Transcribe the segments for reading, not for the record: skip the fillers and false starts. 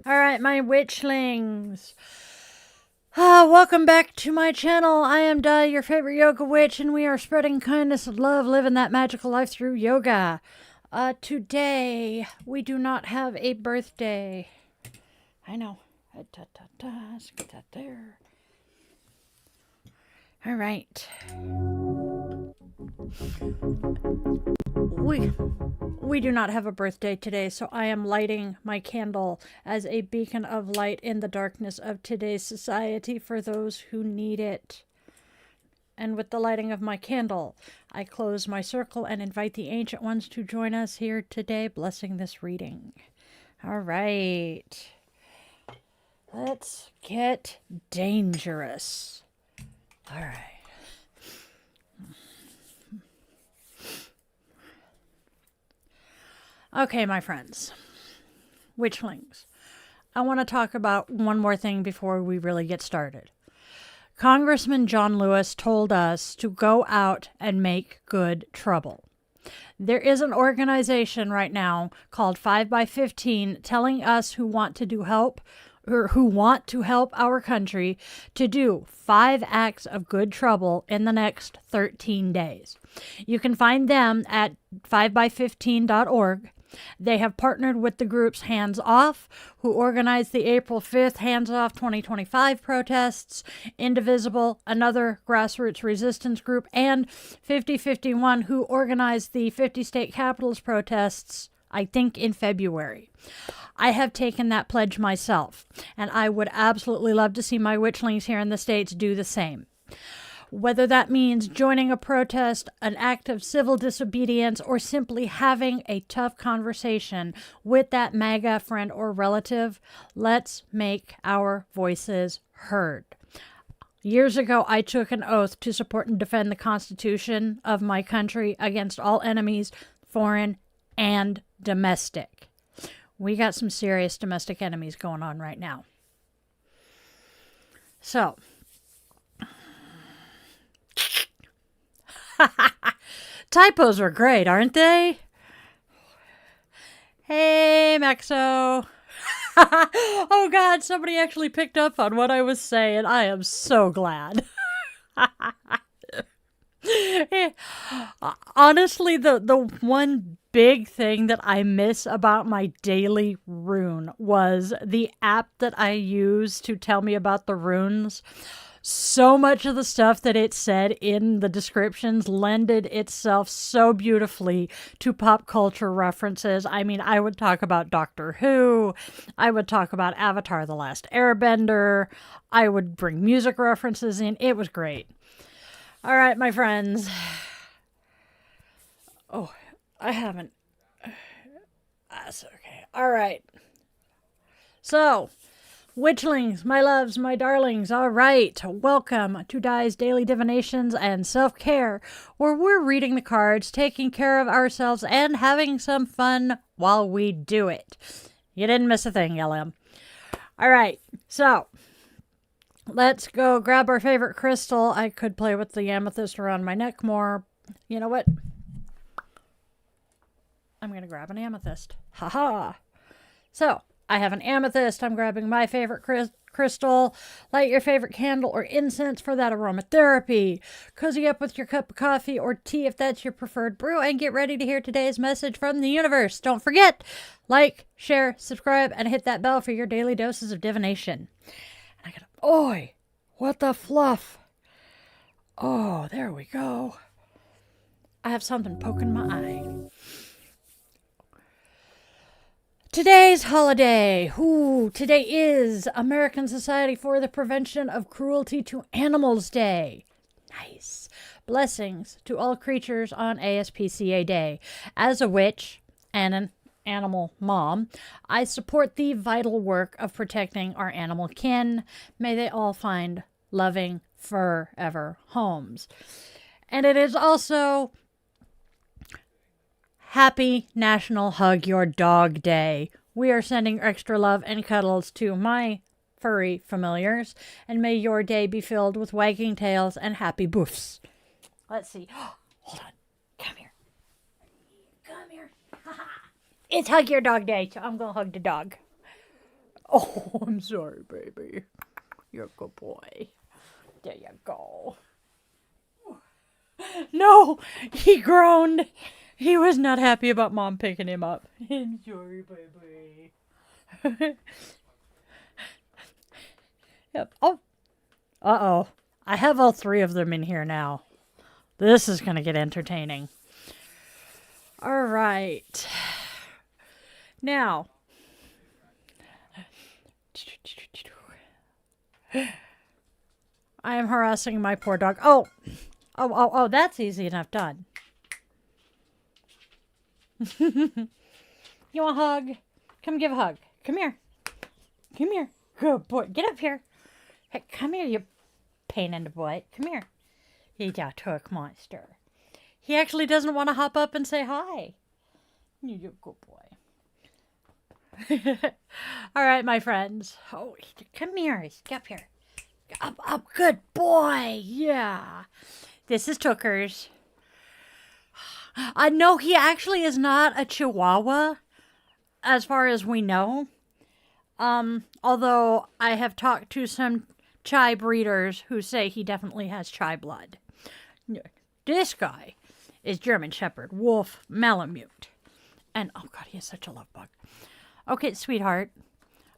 All right, my witchlings. Welcome back to my channel. I am Di, your favorite yoga witch, and we are spreading kindness and love, living that magical life through yoga. Today, we do not have a birthday. I know. Let's get that there. All right. We do not have a birthday today, so I am lighting my candle as a beacon of light in the darkness of today's society for those who need it. And with the lighting of my candle, I close my circle and invite the ancient ones to join us here today, blessing this reading. All right. Let's get dangerous. All right. Okay, my friends, witchlings, I want to talk about one more thing before we really get started. Congressman John Lewis told us to go out and make good trouble. There is an organization right now called 5x15 telling us who want to help our country to do 5 acts of good trouble in the next 13 days. You can find them at 5x15.org. They have partnered with the groups Hands Off, who organized the April 5th Hands Off 2025 protests, Indivisible, another grassroots resistance group, and 5051, who organized the 50 state capitals protests, I think, in February. I have taken that pledge myself, and I would absolutely love to see my witchlings here in the States do the same. Whether that means joining a protest, an act of civil disobedience, or simply having a tough conversation with that MAGA friend or relative, let's make our voices heard. Years ago, I took an oath to support and defend the Constitution of my country against all enemies, foreign and domestic. We got some serious domestic enemies going on right now. So, typos are great, aren't they? Hey, Maxo. Oh, God, somebody actually picked up on what I was saying. I am so glad. Honestly, the one big thing that I miss about my daily rune was the app that I use to tell me about the runes. So much of the stuff that it said in the descriptions lended itself so beautifully to pop culture references. I mean, I would talk about Doctor Who. I would talk about Avatar: The Last Airbender. I would bring music references in. It was great. All right, my friends. Oh, I haven't. That's okay. All right. So, witchlings, my loves, my darlings, all right. Welcome to Di's Daily Divinations and Self-Care, where we're reading the cards, taking care of ourselves, and having some fun while we do it. You didn't miss a thing, LM. All right, so let's go grab our favorite crystal. I could play with the amethyst around my neck more. You know what? I'm going to grab an amethyst. Ha-ha. So, I have an amethyst. I'm grabbing my favorite crystal. Light your favorite candle or incense for that aromatherapy. Cozy up with your cup of coffee or tea if that's your preferred brew, and get ready to hear today's message from the universe. Don't forget, like, share, subscribe, and hit that bell for your daily doses of divination. And I got oi, what the fluff? Oh, there we go. I have something poking my eye. Today's holiday. Today is American Society for the Prevention of Cruelty to Animals Day. Nice. Blessings to all creatures on ASPCA Day. As a witch and an animal mom, I support the vital work of protecting our animal kin. May they all find loving, forever homes. And it is also Happy National Hug Your Dog Day. We are sending extra love and cuddles to my furry familiars, and may your day be filled with wagging tails and happy boofs. Let's see. Hold on. Come here. Come here. It's Hug Your Dog Day, so I'm going to hug the dog. Oh, I'm sorry, baby. You're a good boy. There you go. No, he groaned. He was not happy about Mom picking him up. I'm sorry, baby. Yep. Oh. Uh-oh. I have all three of them in here now. This is going to get entertaining. All right. Now. I am harassing my poor dog. Oh. Oh, that's easy enough done. You want a hug? Come give a hug. Come here. Come here. Good boy. Get up here. Hey, come here, you pain in the butt. Come here. You took monster. He actually doesn't want to hop up and say hi. You're a good boy. All right, my friends. Oh, come here. Get up here. Up. Good boy. Yeah. This is Tooker's. I know he actually is not a Chihuahua, as far as we know. Although I have talked to some Chai breeders who say he definitely has Chai blood. This guy is German Shepherd, Wolf, Malamute. And, oh God, he is such a love bug. Okay, sweetheart.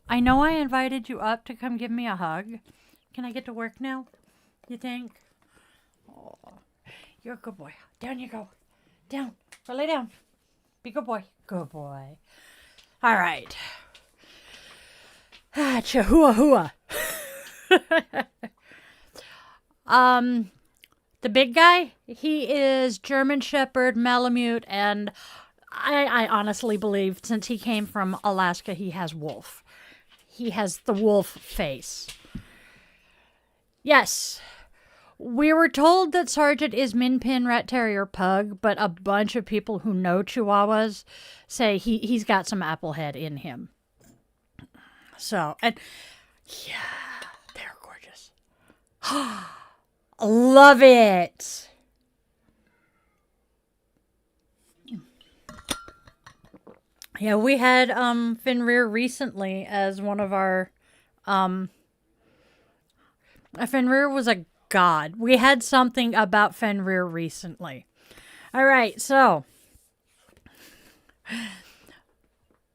I know I invited you up to come give me a hug. Can I get to work now, you think? Oh, you're a good boy. Down you go. Down. Or lay down. Be a good boy. Good boy. All right. Chihuahua. The big guy, he is German Shepherd, Malamute, and I honestly believe since he came from Alaska, he has wolf. He has the wolf face. Yes. We were told that Sargent is Min Pin Rat Terrier Pug, but a bunch of people who know Chihuahuas say he's got some Applehead in him. So, and yeah, they're gorgeous. Love it. Yeah, we had Fenrir recently as one of our Fenrir was a god. We had something about Fenrir recently. All right, so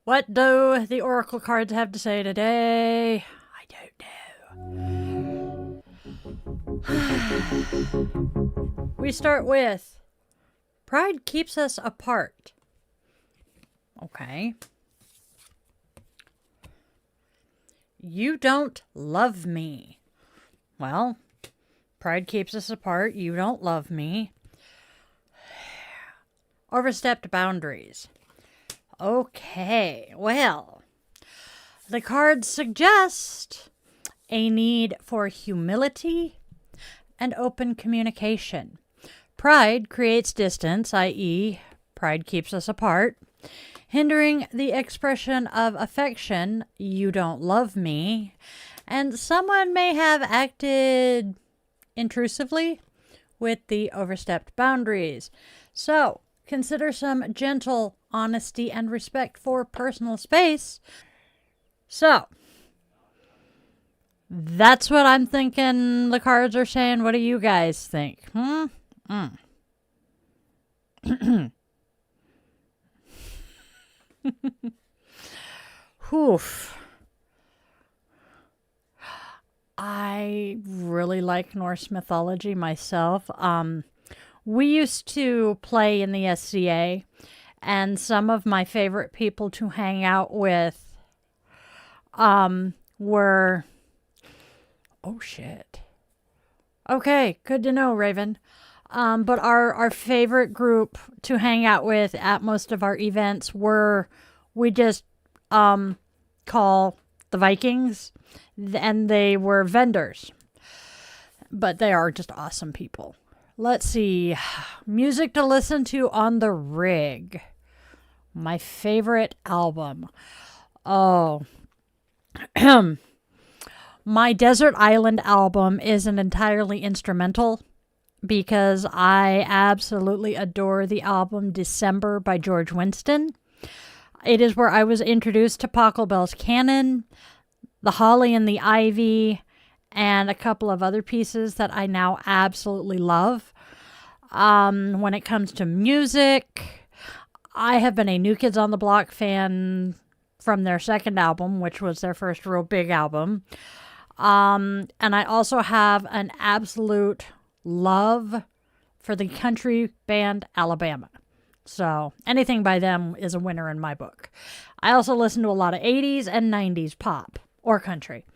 what do the oracle cards have to say today? I don't know. We start with pride keeps us apart. Okay. You don't love me. Well, pride keeps us apart. You don't love me. Overstepped boundaries. Okay, well, the cards suggest a need for humility and open communication. Pride creates distance, i.e., pride keeps us apart, hindering the expression of affection, you don't love me, and someone may have acted intrusively with the overstepped boundaries. So, consider some gentle honesty and respect for personal space. So, that's what I'm thinking the cards are saying. What do you guys think? Oof. I really like Norse mythology myself. We used to play in the SCA, and some of my favorite people to hang out with were... Oh, shit. Okay, good to know, Raven. But our favorite group to hang out with at most of our events were, we just call the Vikings, and they were vendors. But they are just awesome people. Let's see. Music to listen to on the rig. My favorite album. Oh. My Desert Island album is an entirely instrumental because I absolutely adore the album December by George Winston. It is where I was introduced to Pachelbel's canon. the holly and the ivy, and a couple of other pieces that I now absolutely love. When it comes to music, I have been a New Kids on the Block fan from their second album, which was their first real big album. And I also have an absolute love for the country band Alabama. So anything by them is a winner in my book. I also listen to a lot of 80s and 90s pop or country.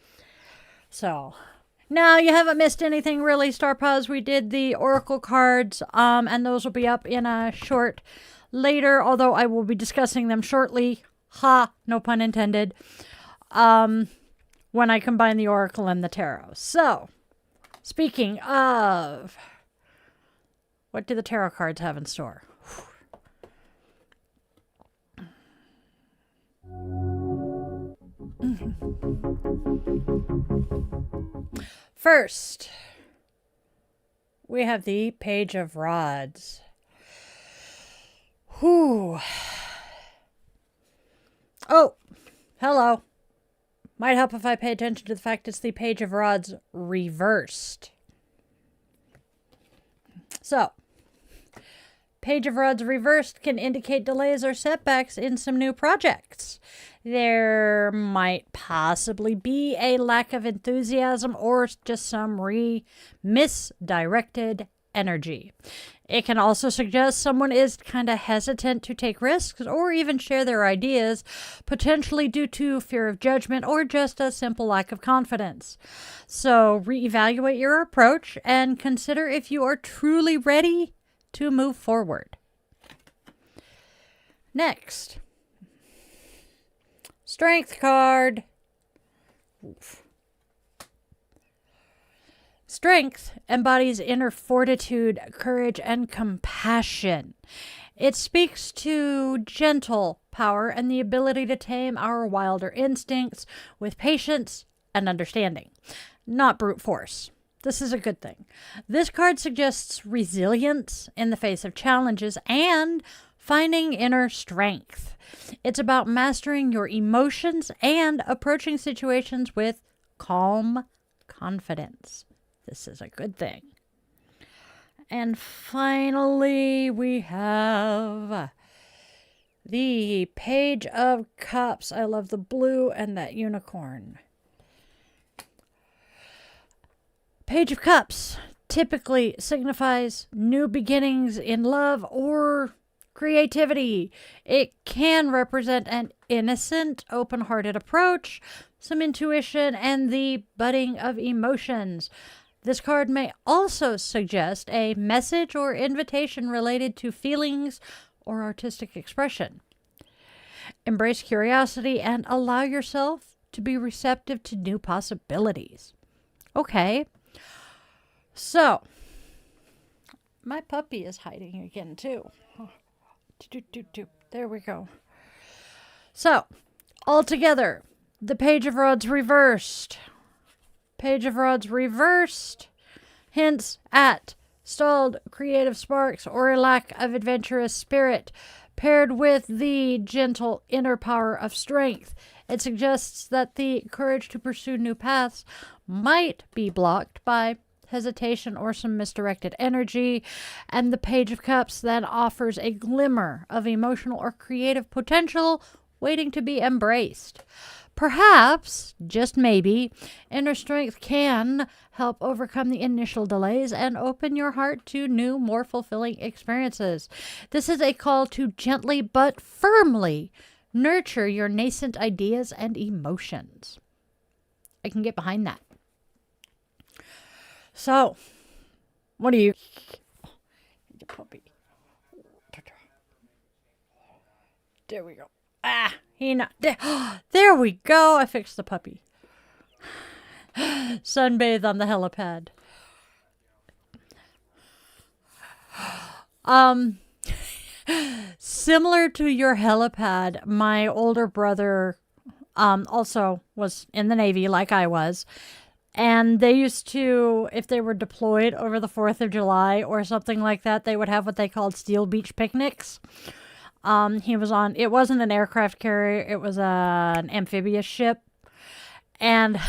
So no, you haven't missed anything really, Star Puz. We did the Oracle cards, and those will be up in a short later, although I will be discussing them shortly. Ha, no pun intended. When I combine the Oracle and the Tarot. So, speaking of, what do the Tarot cards have in store? First, we have the Page of Rods. Whew. Oh, hello. Might help if I pay attention to the fact it's the Page of Rods reversed. So, Page of Rods reversed can indicate delays or setbacks in some new projects. There might possibly be a lack of enthusiasm or just some misdirected energy. It can also suggest someone is kind of hesitant to take risks or even share their ideas, potentially due to fear of judgment or just a simple lack of confidence. So reevaluate your approach and consider if you are truly ready to move forward. Next, Strength card. Oof. Strength embodies inner fortitude, courage, and compassion. It speaks to gentle power and the ability to tame our wilder instincts with patience and understanding, not brute force. This is a good thing. This card suggests resilience in the face of challenges and finding inner strength. It's about mastering your emotions and approaching situations with calm confidence. This is a good thing. And finally, we have the Page of Cups. I love the blue and that unicorn. Page of Cups typically signifies new beginnings in love or creativity. It can represent an innocent, open-hearted approach, some intuition, and the budding of emotions. This card may also suggest a message or invitation related to feelings or artistic expression. Embrace curiosity and allow yourself to be receptive to new possibilities. Okay. So, my puppy is hiding again, too. There we go. So, altogether, the Page of Rods reversed. Page of Rods reversed hints at stalled creative sparks or a lack of adventurous spirit, paired with the gentle inner power of strength. It suggests that the courage to pursue new paths might be blocked by hesitation or some misdirected energy, and the Page of Cups then offers a glimmer of emotional or creative potential waiting to be embraced. Perhaps, just maybe, inner strength can help overcome the initial delays and open your heart to new, more fulfilling experiences. This is a call to gently but firmly nurture your nascent ideas and emotions. I can get behind that. So, what do you... The puppy. There we go. Ah, he not... There we go. I fixed the puppy. Sunbathe on the helipad. Similar to your helipad, my older brother also was in the Navy like I was. And they used to, if they were deployed over the 4th of July or something like that, they would have what they called steel beach picnics. He was on, it wasn't an aircraft carrier, it was an amphibious ship. And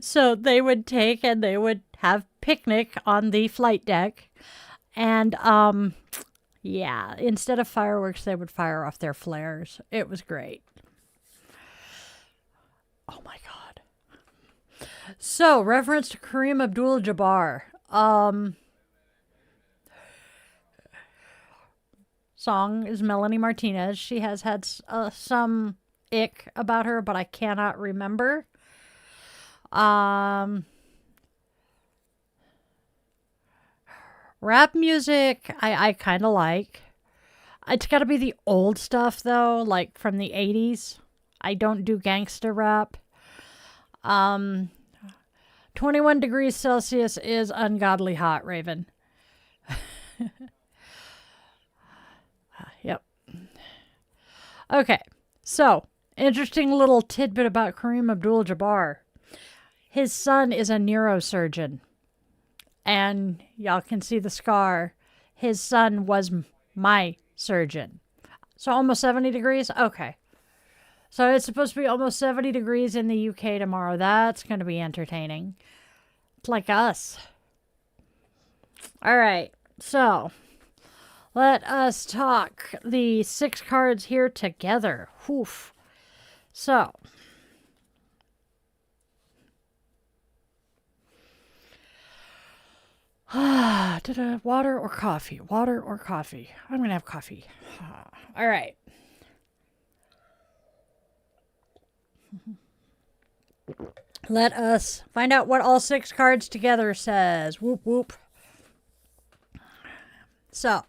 so they would take and they would have picnic on the flight deck. And yeah, instead of fireworks, they would fire off their flares. It was great. Oh my God. So, reference to Kareem Abdul-Jabbar. Song is Melanie Martinez. She has had some ick about her, but I cannot remember. Rap music, I kind of like. It's got to be the old stuff, though, like from the 80s. I don't do gangsta rap. 21 degrees Celsius is ungodly hot, Raven. Yep. Okay, so interesting little tidbit about Kareem Abdul-Jabbar. His son is a neurosurgeon, and y'all can see the scar. His son was my surgeon. So almost 70 degrees? Okay. So it's supposed to be almost 70 degrees in the UK tomorrow. That's going to be entertaining. It's like us. All right, so let us talk the 6 cards here together. Oof. So, water or coffee? Water or coffee? I'm going to have coffee. All right. Let us find out what all 6 cards together says. Whoop, whoop. So,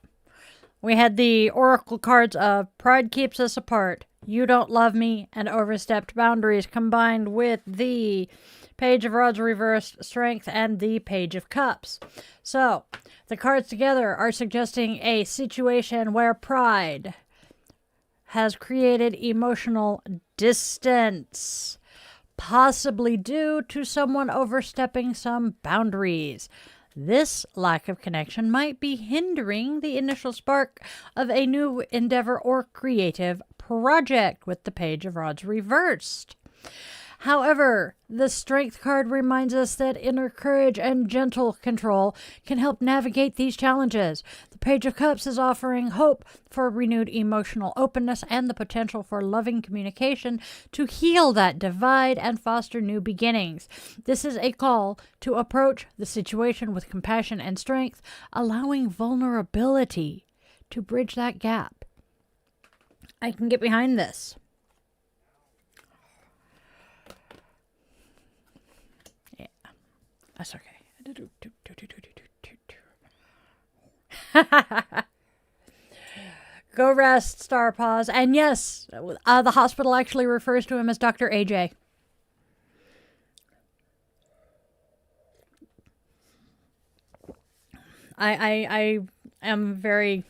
we had the oracle cards of Pride Keeps Us Apart, You Don't Love Me, and Overstepped Boundaries, combined with the Page of Rods reversed, Strength, and the Page of Cups. So, the cards together are suggesting a situation where pride has created emotional distance, possibly due to someone overstepping some boundaries. This lack of connection might be hindering the initial spark of a new endeavor or creative project with the Page of Rods reversed. However, the Strength card reminds us that inner courage and gentle control can help navigate these challenges. The Page of Cups is offering hope for renewed emotional openness and the potential for loving communication to heal that divide and foster new beginnings. This is a call to approach the situation with compassion and strength, allowing vulnerability to bridge that gap. I can get behind this. That's okay. Go rest, Star Paws. And yes, the hospital actually refers to him as Dr. AJ. I am very...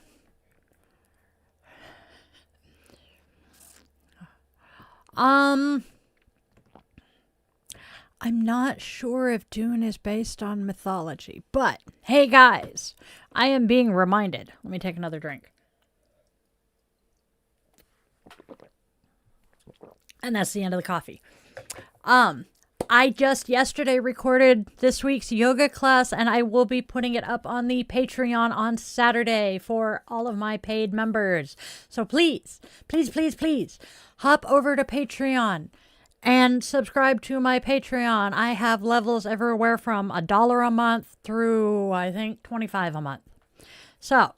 I'm not sure if Dune is based on mythology, but hey guys, I am being reminded. Let me take another drink. And that's the end of the coffee. I just yesterday recorded this week's yoga class, and I will be putting it up on the Patreon on Saturday for all of my paid members. So please, please, please, please hop over to Patreon and subscribe to my Patreon. I have levels everywhere from $1 a month through, I think, $25 a month. So,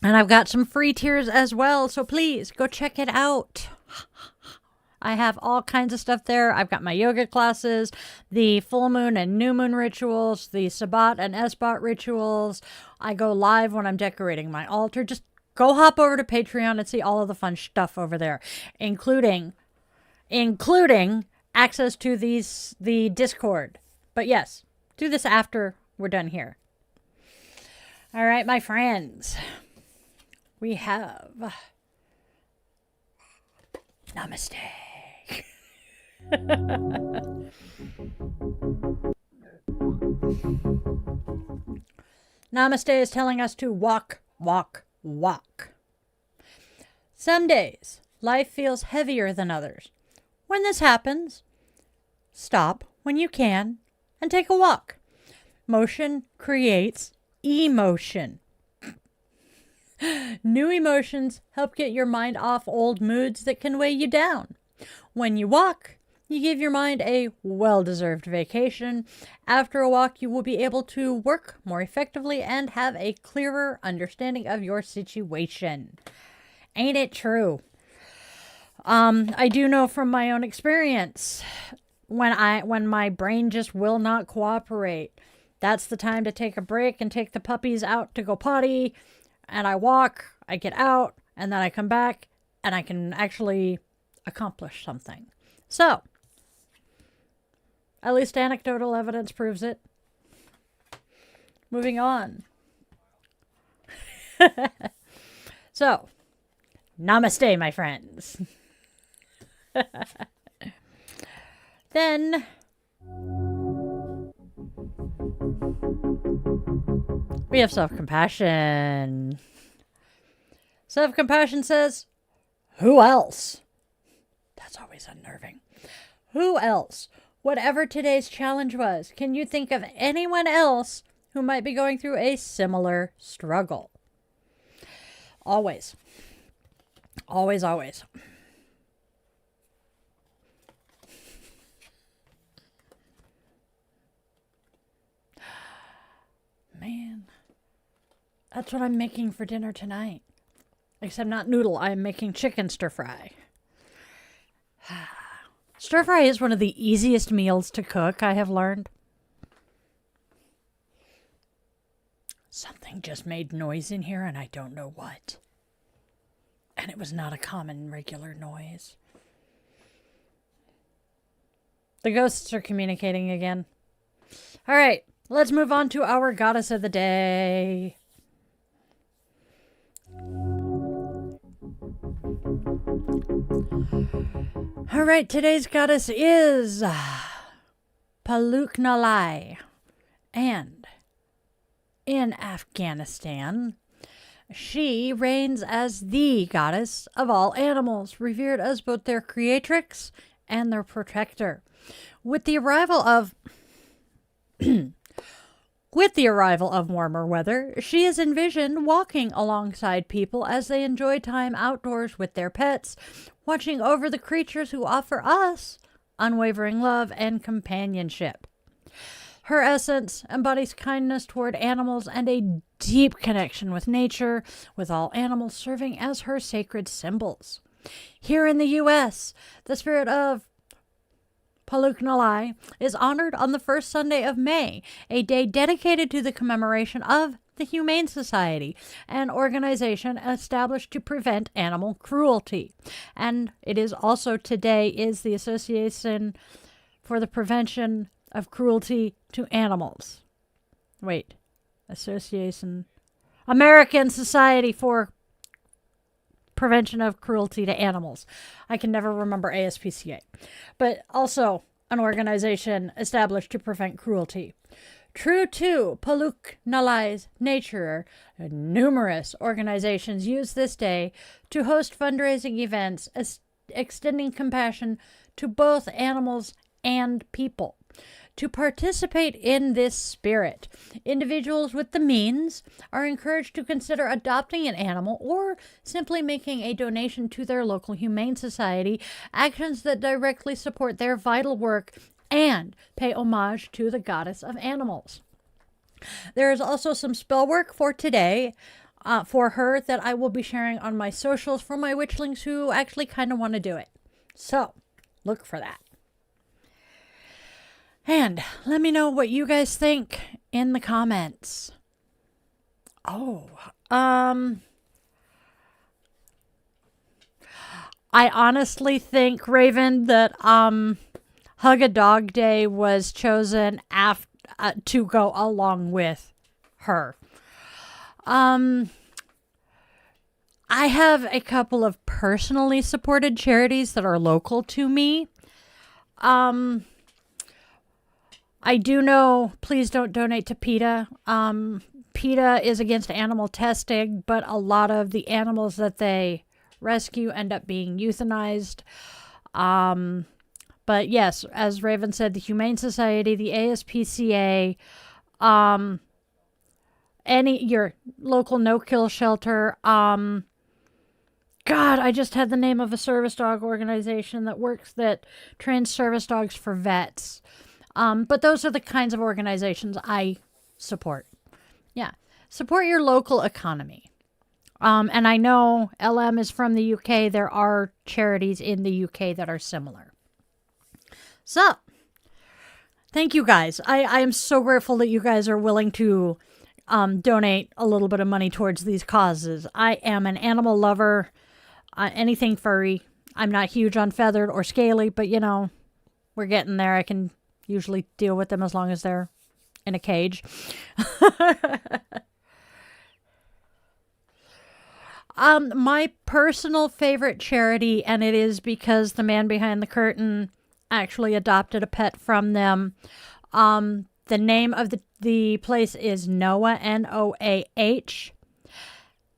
and I've got some free tiers as well, so please go check it out. I have all kinds of stuff there. I've got my yoga classes, the full moon and new moon rituals, the Sabbat and Esbat rituals. I go live when I'm decorating my altar. Just go hop over to Patreon and see all of the fun stuff over there, including access to the Discord. But yes, do this after we're done here. All right, my friends. We have Namaste. Namaste is telling us to walk, walk, walk. Some days life feels heavier than others. When this happens, stop when you can and take a walk. Motion creates emotion. New emotions help get your mind off old moods that can weigh you down. When you walk, you give your mind a well-deserved vacation. After a walk, you will be able to work more effectively and have a clearer understanding of your situation. Ain't it true? I do know from my own experience, when my brain just will not cooperate, that's the time to take a break and take the puppies out to go potty. And I walk, I get out, and then I come back, and I can actually accomplish something. So, at least anecdotal evidence proves it. Moving on. So, namaste, my friends. Then, we have self-compassion. Self-compassion says, who else? That's always unnerving. Who else? Whatever today's challenge was, can you think of anyone else who might be going through a similar struggle? Always. Always, always. Man, that's what I'm making for dinner tonight. Except not noodle, I'm making chicken stir fry. Stir fry is one of the easiest meals to cook, I have learned. Something just made noise in here and I don't know what. And it was not a common, regular noise. The ghosts are communicating again. All right, let's move on to our goddess of the day. All right, today's goddess is Paluknalai. And in Afghanistan, she reigns as the goddess of all animals, revered as both their creatrix and their protector. With the arrival of warmer weather, she is envisioned walking alongside people as they enjoy time outdoors with their pets, watching over the creatures who offer us unwavering love and companionship. Her essence embodies kindness toward animals and a deep connection with nature, with all animals serving as her sacred symbols. Here in the U.S., the spirit of Paluknalai is honored on the first Sunday of May, a day dedicated to the commemoration of the Humane Society, an organization established to prevent animal cruelty. And it is also today is the Association for the Prevention of Cruelty to Animals. Wait, American Society for Prevention of Cruelty to Animals. I can never remember ASPCA. But also an organization established to prevent cruelty. True to Paluknalai's nature, numerous organizations use this day to host fundraising events extending compassion to both animals and people. To participate in this spirit, individuals with the means are encouraged to consider adopting an animal or simply making a donation to their local humane society, actions that directly support their vital work and pay homage to the goddess of animals. There is also some spell work for today for her that I will be sharing on my socials for my witchlings who actually kind of want to do it. So, look for that. And let me know what you guys think in the comments. I honestly think, Raven, that Hug a Dog Day was chosen to go along with her. I have a couple of personally supported charities that are local to me. I do know, please don't donate to PETA. PETA is against animal testing, but a lot of the animals that they rescue end up being euthanized. But yes, as Raven said, the Humane Society, the ASPCA, your local no-kill shelter. God, I just had the name of a service dog organization that trains service dogs for vets. But those are the kinds of organizations I support. Yeah. Support your local economy. And I know LM is from the UK. There are charities in the UK that are similar. So, thank you guys. I am so grateful that you guys are willing to donate a little bit of money towards these causes. I am an animal lover, anything furry. I'm not huge on feathered or scaly, but we're getting there. I can usually deal with them as long as they're in a cage. My personal favorite charity, and it is because the man behind the curtain actually adopted a pet from them. The name of the place is Noah, Noah.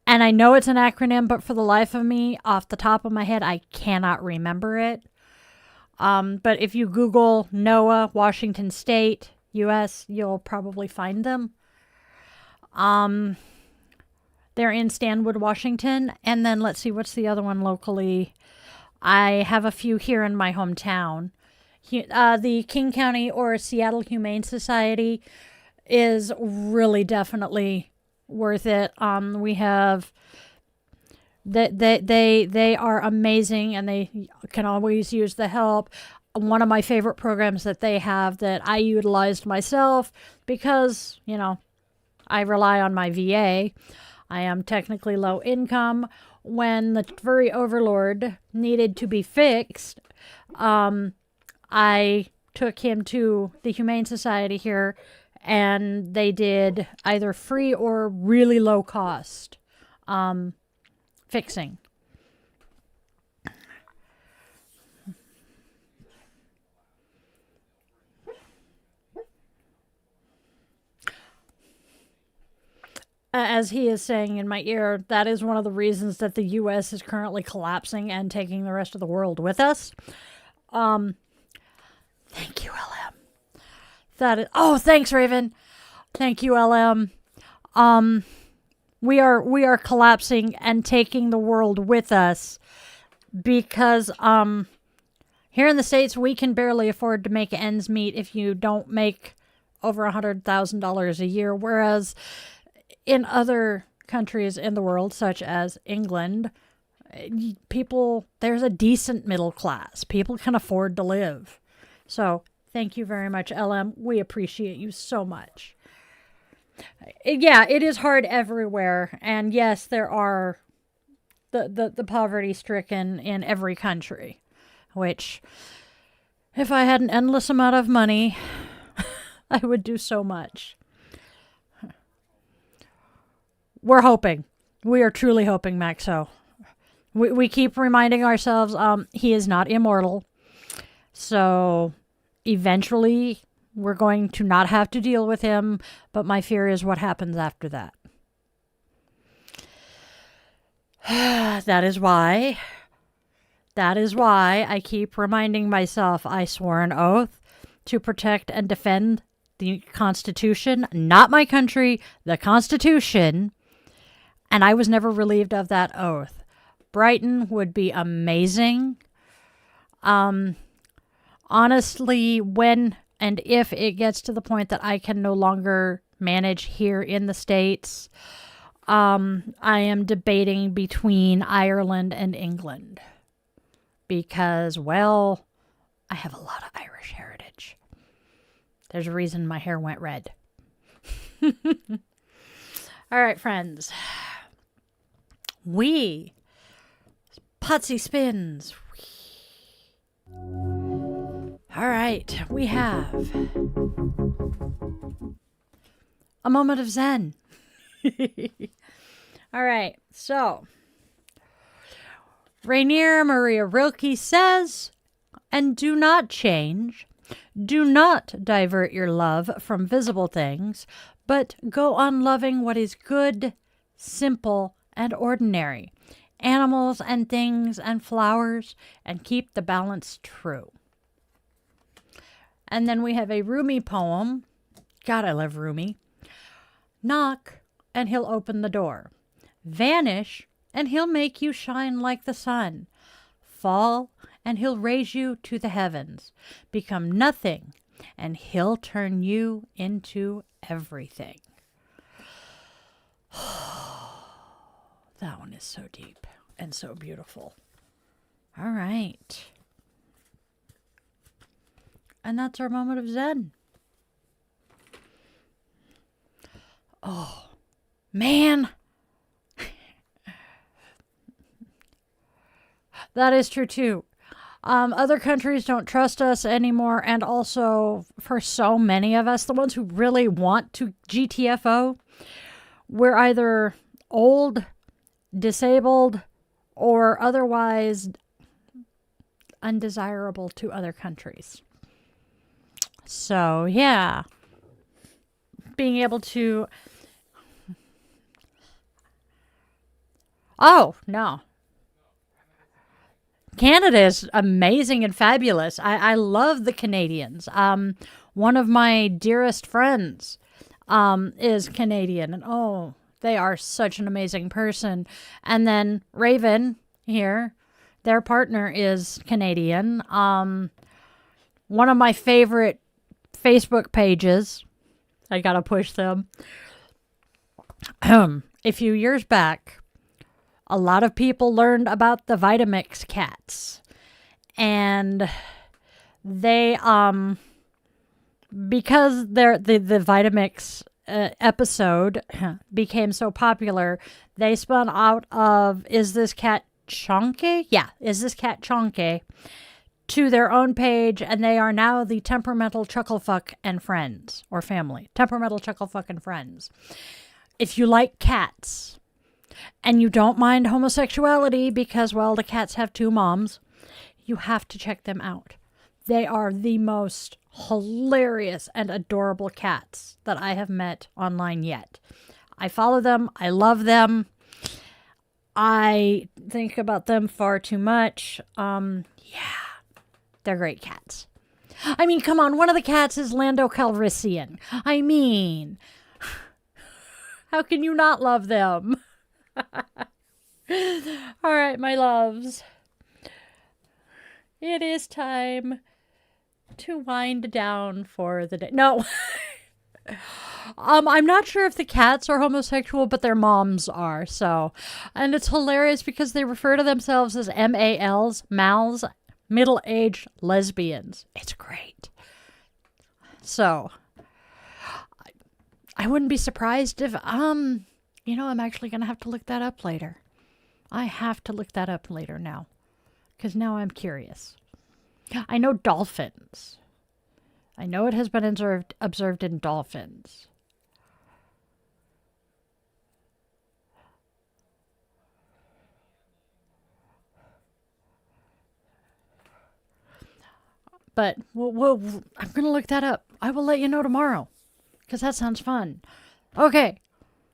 And I know it's an acronym, but for the life of me, off the top of my head, I cannot remember it. But if you Google Noah, Washington State, U.S., you'll probably find them. They're in Stanwood, Washington. And then let's see, what's the other one locally? I have a few here in my hometown. The King County or Seattle Humane Society is really definitely worth it. We have they are amazing, and they can always use the help. One of my favorite programs that they have that I utilized myself because, I rely on my VA. I am technically low income. When the furry overlord needed to be fixed, I took him to the Humane Society here, and they did either free or really low cost fixing. As he is saying in my ear, that is one of the reasons that the U.S. is currently collapsing and taking the rest of the world with us. Thank you, LM. Thanks, Raven. Thank you, LM. We are collapsing and taking the world with us because here in the States we can barely afford to make ends meet if you don't make over $100,000 a year, whereas in other countries in the world, such as England, there's a decent middle class. People can afford to live. So thank you very much, LM. We appreciate you so much. Yeah, it is hard everywhere. And yes, there are the poverty-stricken in every country, which if I had an endless amount of money, I would do so much. We're hoping. We are truly hoping, Maxo. We keep reminding ourselves he is not immortal. So eventually we're going to not have to deal with him, but my fear is what happens after that. That is why I keep reminding myself I swore an oath to protect and defend the Constitution, not my country, the Constitution, and I was never relieved of that oath. Brighton would be amazing. Honestly, when and if it gets to the point that I can no longer manage here in the States, I am debating between Ireland and England because, well, I have a lot of Irish heritage. There's a reason my hair went red. All right, friends. Potsy spins. All right, we have a moment of Zen. All right, so Rainier Maria Rilke says, and do not change, do not divert your love from visible things, but go on loving what is good, simple, and ordinary. animals and things and flowers, and keep the balance true. And then we have a Rumi poem. God, I love Rumi. Knock, and he'll open the door. Vanish, and he'll make you shine like the sun. Fall, and he'll raise you to the heavens. Become nothing, and he'll turn you into everything. That one is so deep and so beautiful. All right. And that's our moment of Zen. Oh, man. That is true too. Other countries don't trust us anymore. And also, for so many of us, the ones who really want to GTFO, we're either old, disabled, or otherwise undesirable to other countries. So, yeah. Being able to... Oh, no. Canada is amazing and fabulous. I love the Canadians. One of my dearest friends is Canadian. And oh, they are such an amazing person. And then Raven here, their partner is Canadian. One of my favorite Facebook pages, I gotta push them. A few years back, a lot of people learned about the Vitamix cats. And they, because the Vitamix episode became so popular, they spun out of Is This Cat Chonky? Yeah, Is This Cat Chonky? To their own page, and they are now the Temperamental Chucklefuck and Friends, or family. Temperamental Chucklefuck and Friends. If you like cats, and you don't mind homosexuality because, well, the cats have two moms, you have to check them out. They are the most hilarious and adorable cats that I have met online yet. I follow them. I love them. I think about them far too much. Yeah, they're great cats. I mean, come on. One of the cats is Lando Calrissian. I mean, how can you not love them? All right, my loves. It is time to wind down for the day. No. I'm not sure if the cats are homosexual, but their moms are. So, and it's hilarious because they refer to themselves as MALs, mals, middle-aged lesbians. It's great. So, I wouldn't be surprised if, I'm actually going to have to look that up later. I have to look that up later now. Because now I'm curious. I know dolphins. I know it has been observed in dolphins. But I'm going to look that up. I will let you know tomorrow. Because that sounds fun. Okay.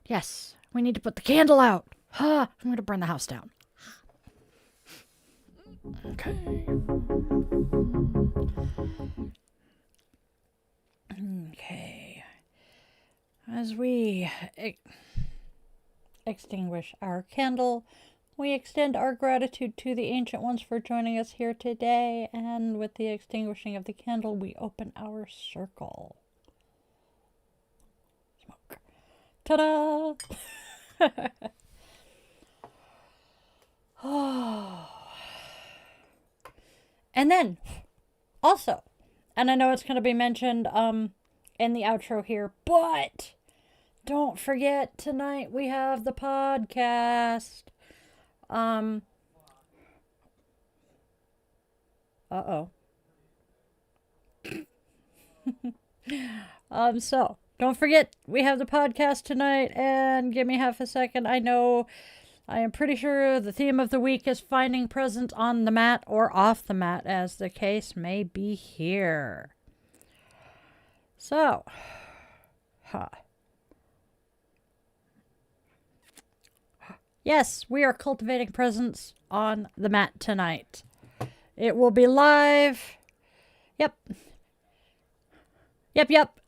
Yes. We need to put the candle out. I'm going to burn the house down. Okay. Okay. As we extinguish our candle, we extend our gratitude to the Ancient Ones for joining us here today. And with the extinguishing of the candle, we open our circle. Smoke. Ta-da! Oh. And then, also, and I know it's going to be mentioned in the outro here, but don't forget, tonight we have the podcast. Uh-oh. So, don't forget, we have the podcast tonight, and give me half a second. I am pretty sure the theme of the week is finding presence on the mat or off the mat, as the case may be here. So, Yes, we are cultivating presence on the mat tonight. It will be live. Yep.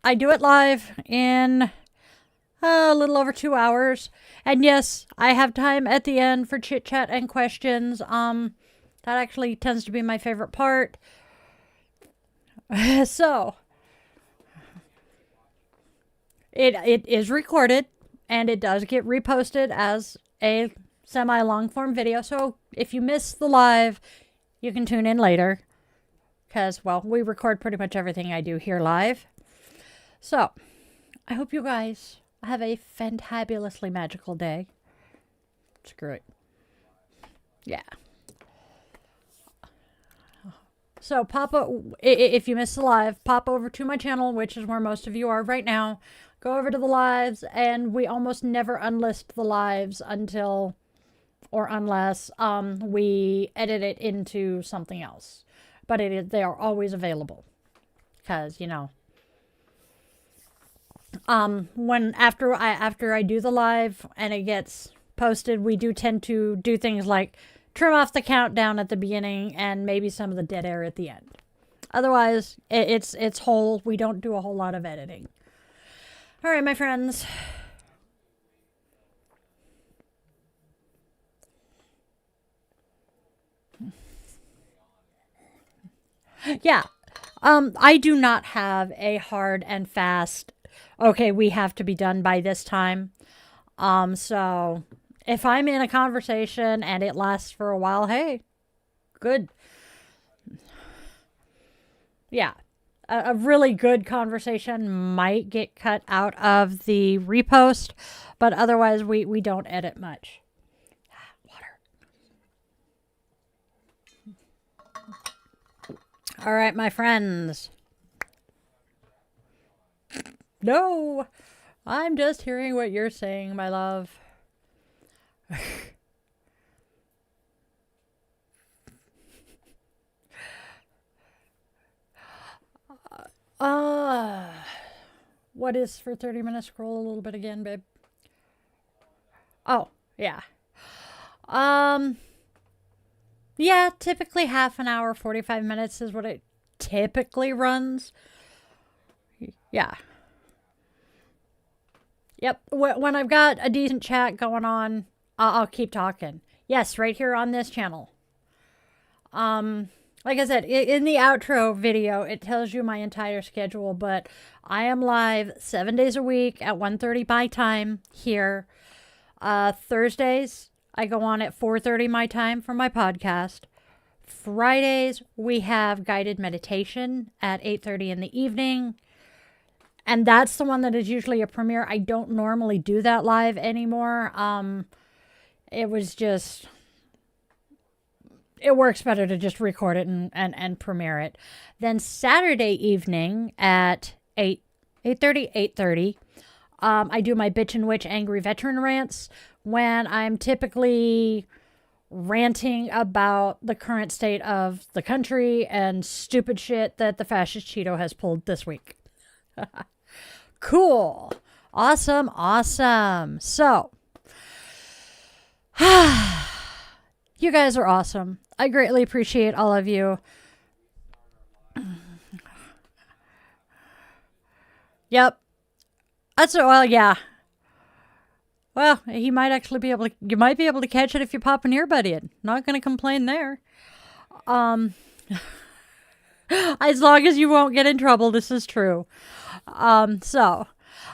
I do it live in a little over 2 hours. And yes, I have time at the end for chit chat and questions. That actually tends to be my favorite part. So, it is recorded and it does get reposted as a semi-long form video. So if you miss the live, you can tune in later. Because, well, we record pretty much everything I do here live. So, I hope you guys have a fantabulously magical day. Screw it. Yeah. So, if you missed the live, pop over to my channel, which is where most of you are right now. Go over to the lives, and we almost never unlist the lives until, or unless, we edit it into something else. But they are always available. Because, you know, after I do the live and it gets posted, we do tend to do things like trim off the countdown at the beginning and maybe some of the dead air at the end. Otherwise, it's whole. We don't do a whole lot of editing. All right, my friends. Yeah. I do not have a hard and fast, okay, we have to be done by this time. So if I'm in a conversation and it lasts for a while, hey, good. Yeah. A really good conversation might get cut out of the repost, but otherwise we don't edit much. Water. All right, my friends. No, I'm just hearing what you're saying, my love. What is for 30 minutes? Scroll a little bit again, babe. Oh, yeah. Yeah, typically half an hour, 45 minutes is what it typically runs. Yeah. Yep. When I've got a decent chat going on, I'll keep talking. Yes, right here on this channel. Like I said, in the outro video, it tells you my entire schedule, but I am live 7 days a week at 1:30 my time here. Thursdays, I go on at 4:30 my time for my podcast. Fridays, we have guided meditation at 8:30 in the evening. And that's the one that is usually a premiere. I don't normally do that live anymore. It was just... It works better to just record it and premiere it. Then Saturday evening at 8:30, I do my Bitch and Witch Angry Veteran rants when I'm typically ranting about the current state of the country and stupid shit that the fascist Cheeto has pulled this week. Cool. Awesome. So, you guys are awesome. I greatly appreciate all of you. Yep. Well, yeah. Well, he might actually be able to, you might be able to catch it if you pop an earbud in. Not going to complain there. As long as you won't get in trouble, this is true. So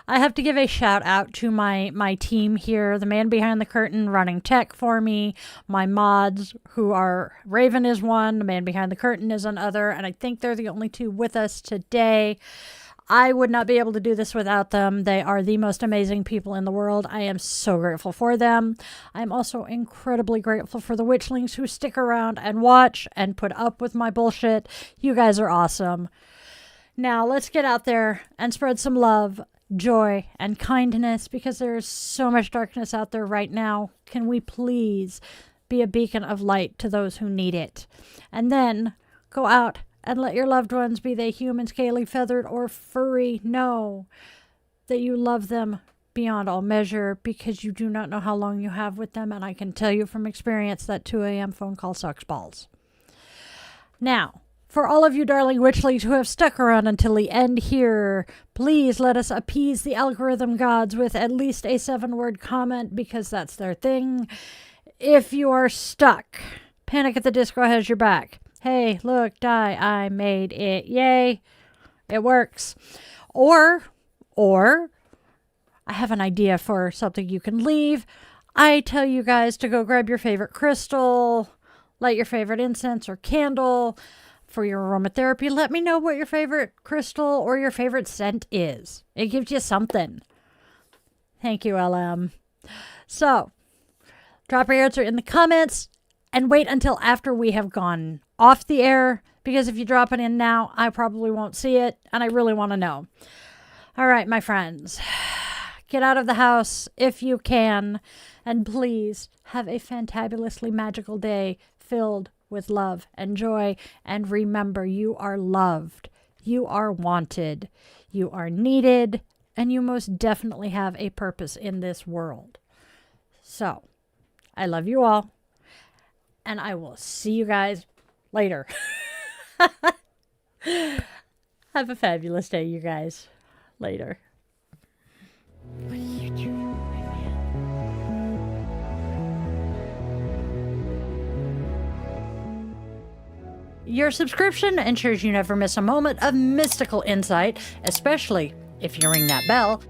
I have to give a shout out to my team here, the man behind the curtain running tech for me, my mods who are, Raven is one, the man behind the curtain is another, and I think they're the only two with us today. I would not be able to do this without them. They are the most amazing people in the world. I am so grateful for them. I'm also incredibly grateful for the Witchlings who stick around and watch and put up with my bullshit. You guys are awesome. Now let's get out there and spread some love, joy, and kindness because there is so much darkness out there right now. Can we please be a beacon of light to those who need it? And then go out and let your loved ones, be they human, scaly, feathered, or furry, know that you love them beyond all measure because you do not know how long you have with them. And I can tell you from experience that 2 a.m. phone call sucks balls. Now, for all of you darling witchlings who have stuck around until the end here, please let us appease the algorithm gods with at least a 7-word comment because that's their thing. If you are stuck, Panic at the Disco has your back. Hey, look, Di, I made it. Yay. It works. Or I have an idea for something you can leave. I tell you guys to go grab your favorite crystal, light your favorite incense or candle for your aromatherapy. Let me know what your favorite crystal or your favorite scent is. It gives you something. Thank you, LM. So, drop your answer in the comments and wait until after we have gone off the air, because if you drop it in now, I probably won't see it, and I really want to know. All right, my friends, get out of the house if you can, and please have a fantabulously magical day filled with love and joy. And remember, you are loved, you are wanted, you are needed, and you most definitely have a purpose in this world. So, I love you all, and I will see you guys later. Have a fabulous day, you guys. Later. What are you doing, my man? Your subscription ensures you never miss a moment of mystical insight, especially if you ring that bell,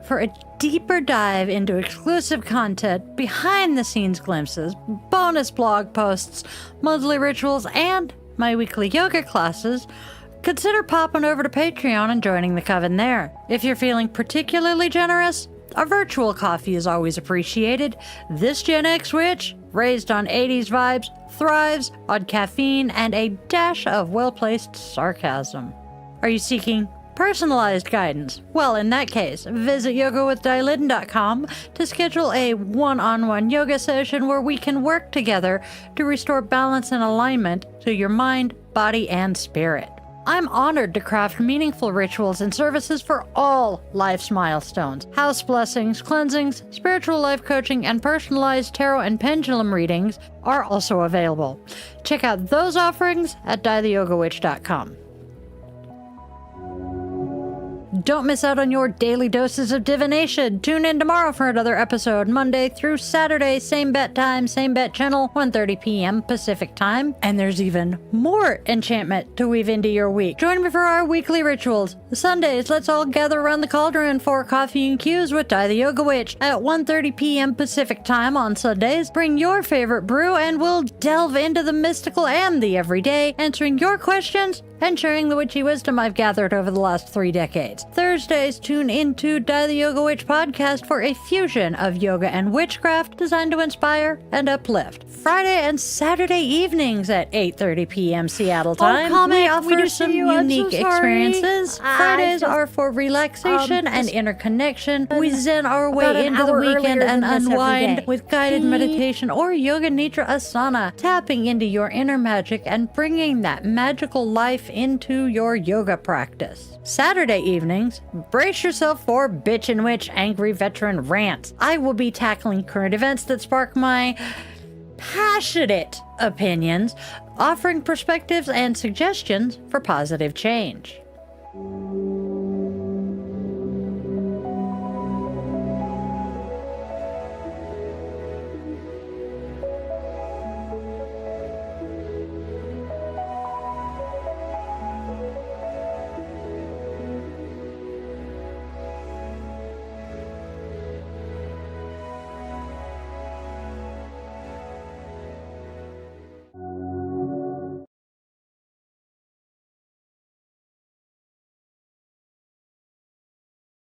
for a deeper dive into exclusive content, behind-the-scenes glimpses, bonus blog posts, monthly rituals, and my weekly yoga classes. Consider popping over to Patreon and joining the coven there. If you're feeling particularly generous, a virtual coffee is always appreciated. This Gen X witch, raised on 80s vibes, thrives on caffeine and a dash of well-placed sarcasm. Are you seeking personalized guidance? Well, in that case, visit yogawithdilitten.com to schedule a one-on-one yoga session where we can work together to restore balance and alignment to your mind, body, and spirit. I'm honored to craft meaningful rituals and services for all life's milestones. House blessings, cleansings, spiritual life coaching, and personalized tarot and pendulum readings are also available. Check out those offerings at dietheyogawitch.com. Don't miss out on your daily doses of divination. Tune in tomorrow for another episode, Monday through Saturday, same bat time, same bat channel, 1:30 p.m. Pacific time. And there's even more enchantment to weave into your week. Join me for our weekly rituals. Sundays, let's all gather around the cauldron for coffee and cues with Di the Yoga Witch at 1:30 p.m. Pacific time on Sundays. Bring your favorite brew and we'll delve into the mystical and the everyday, answering your questions and sharing the witchy wisdom I've gathered over the last 3 decades. Thursdays, tune into Di the Yoga Witch podcast for a fusion of yoga and witchcraft designed to inspire and uplift. Friday and Saturday evenings at 8:30 p.m. Seattle time, we offer some unique experiences. Fridays are for relaxation and inner connection. We zen our way into the weekend and unwind with guided meditation or yoga nidra asana, tapping into your inner magic and bringing that magical life into your yoga practice. Saturday evenings, brace yourself for Bitch and Witch Angry Veteran Rants. I will be tackling current events that spark my passionate opinions, offering perspectives and suggestions for positive change.